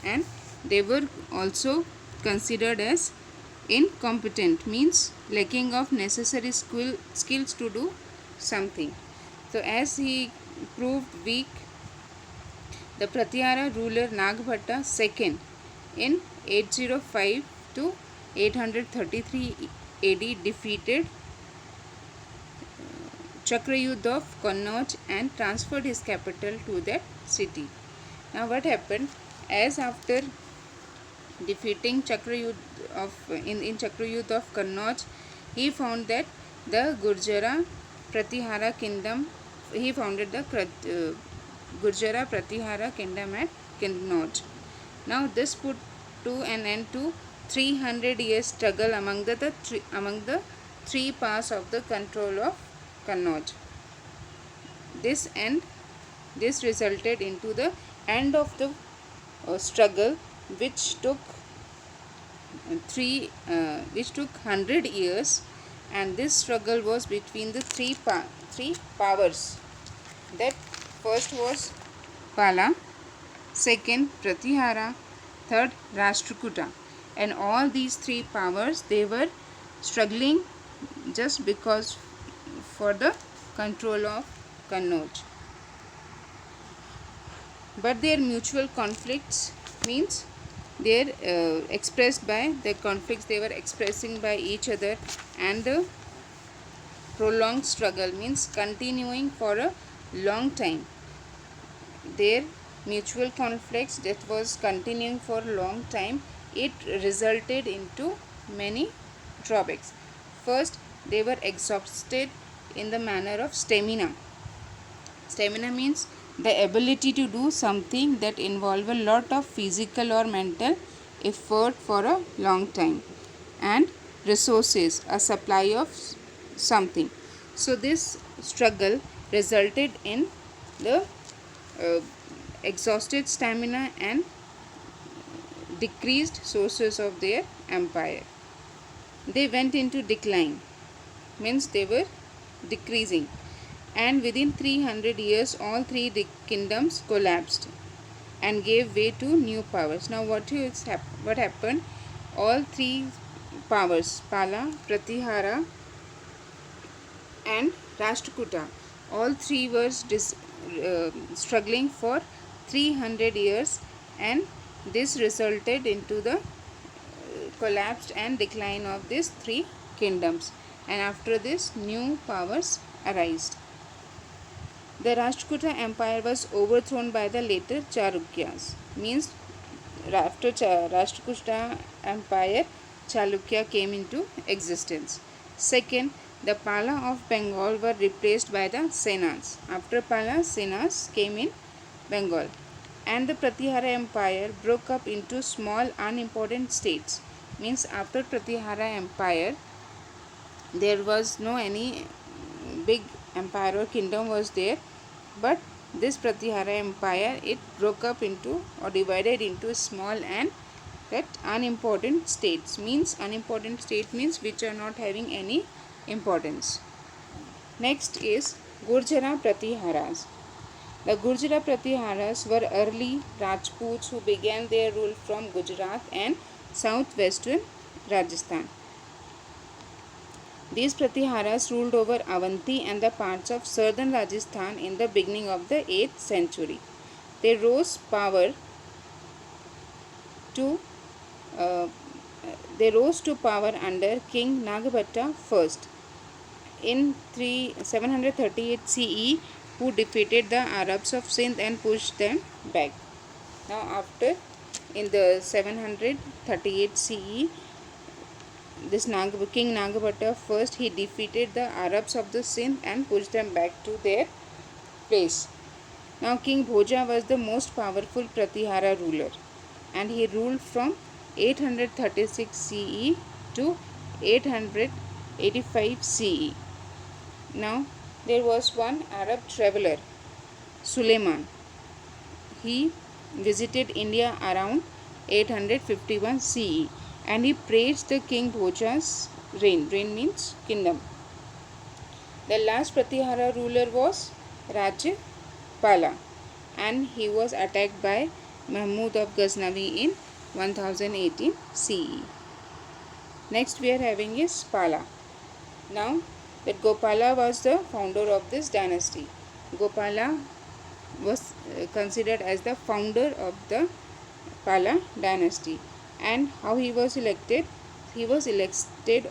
and they were also considered as incompetent, means lacking of necessary skills to do something. So as he proved weak, the Pratyahara ruler Nagbhatta II in 805 to 833 AD defeated Chakrayuddha of Kannauj and transferred his capital to that city. Now what happened? As after defeating Chakrayuddha in Chakrayuddha of Kannauj, he found that the Gurjara Pratihara kingdom, he founded the Gurjara Pratihara kingdom at Kannauj. Now this put to an end to 300 years struggle among the three parts of the control of Kannauj. This resulted into the end of the struggle, which took 100 years, and this struggle was between the three powers. That first was Pala, second Pratihara, third Rashtrakuta, and all these three powers, they were struggling just because for the control of Kannauj. But their mutual conflicts, means they are expressed by the conflicts they were expressing by each other, and the prolonged struggle, means continuing for a long time. Their mutual conflicts that was continuing for a long time, it resulted into many drawbacks. First, they were exhausted in the manner of stamina. Stamina means the ability to do something that involve a lot of physical or mental effort for a long time, and resources, a supply of something. So this struggle resulted in the exhausted stamina and decreased sources of their empire. They went into decline, means they were decreasing, and within 300 years all three kingdoms collapsed and gave way to new powers. Now what happened? All three powers, Pala, Pratihara and Rashtrakuta, all three were struggling for 300 years, and this resulted into the collapse and decline of these three kingdoms, and after this new powers arose. The Rashtrakuta Empire was overthrown by the later Chalukyas, means after Rashtrakuta Empire, Chalukya came into existence. Second, the Pala of Bengal were replaced by the Senas. After Pala, Senas came in Bengal, and the Pratihara Empire broke up into small unimportant states. Means after Pratihara Empire, there was no any big empire or kingdom was there, but this Pratihara Empire, it broke up into or divided into small and that unimportant states. Means unimportant state means which are not having any importance. Next is Gurjara Pratiharas. The Gurjara Pratiharas were early Rajputs who began their rule from Gujarat and southwestern Rajasthan. These Pratiharas ruled over Avanti and the parts of southern Rajasthan in the beginning of the 8th century. They rose to power under King Nagbhatta I in 738 CE, who defeated the Arabs of Sindh and pushed them back. Now after, in the 738 CE, this King Nagbhatta I, he defeated the Arabs of the Sindh and pushed them back to their place. Now King Bhoja was the most powerful Pratihara ruler, and he ruled from 836 CE to 885 CE. Now there was one Arab traveler, Suleiman. He visited India around 851 CE, and he praised the King Bhoja's reign. Reign means kingdom. The last Pratihara ruler was Rajapala, and he was attacked by Mahmud of Ghaznavi in 1018 CE. Next we are having is Pala. Now that Gopala was the founder of this dynasty. Gopala was considered as the founder of the Pala dynasty. And how he was elected? He was elected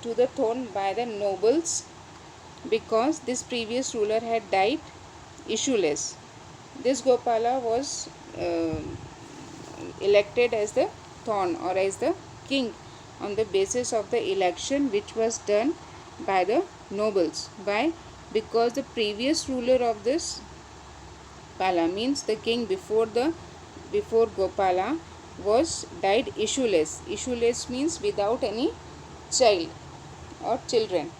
to the throne by the nobles because this previous ruler had died issueless. This Gopala was elected as the throne or as the king on the basis of the election which was done by the nobles. Why? Because the previous ruler of this Pala, means the king before Gopala, was died issueless. Issueless means without any child or children,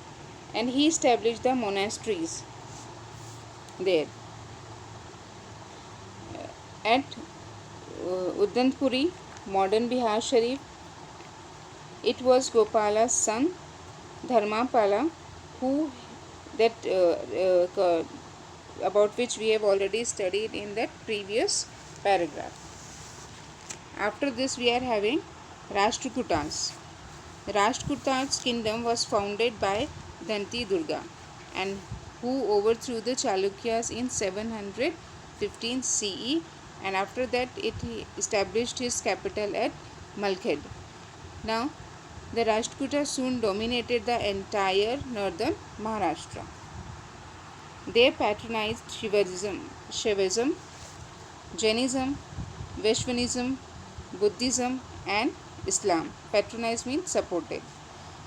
and he established the monasteries there at Udantpuri, modern Bihar Sharif. It was Gopala's son Dharmapala who that about which we have already studied in that previous paragraph. After this we are having Rashtrakutas. Rashtrakutas kingdom was founded by Danti Durga and who overthrew the Chalukyas in 715 CE, and after that it established his capital at Malkhed. Now the Rashtrakutas soon dominated the entire northern Maharashtra. They patronized Shaivism, Jainism, Vaishnavism, Buddhism, and Islam. Patronized means supported.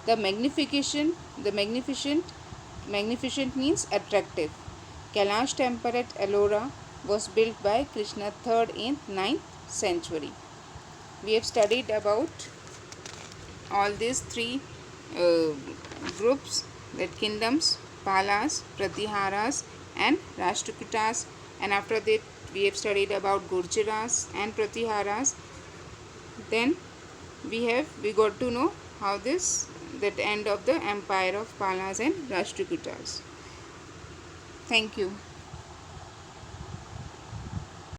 The magnificent means attractive. Kailash temple at Ellora was built by Krishna III in 9th century. We have studied about all these three groups, that kingdoms, Palas, Pratiharas, and Rashtrakutas, and after that we have studied about Gurjaras and Pratiharas. Then we got to know how that end of the empire of Palas and Rashtrakutas. Thank you.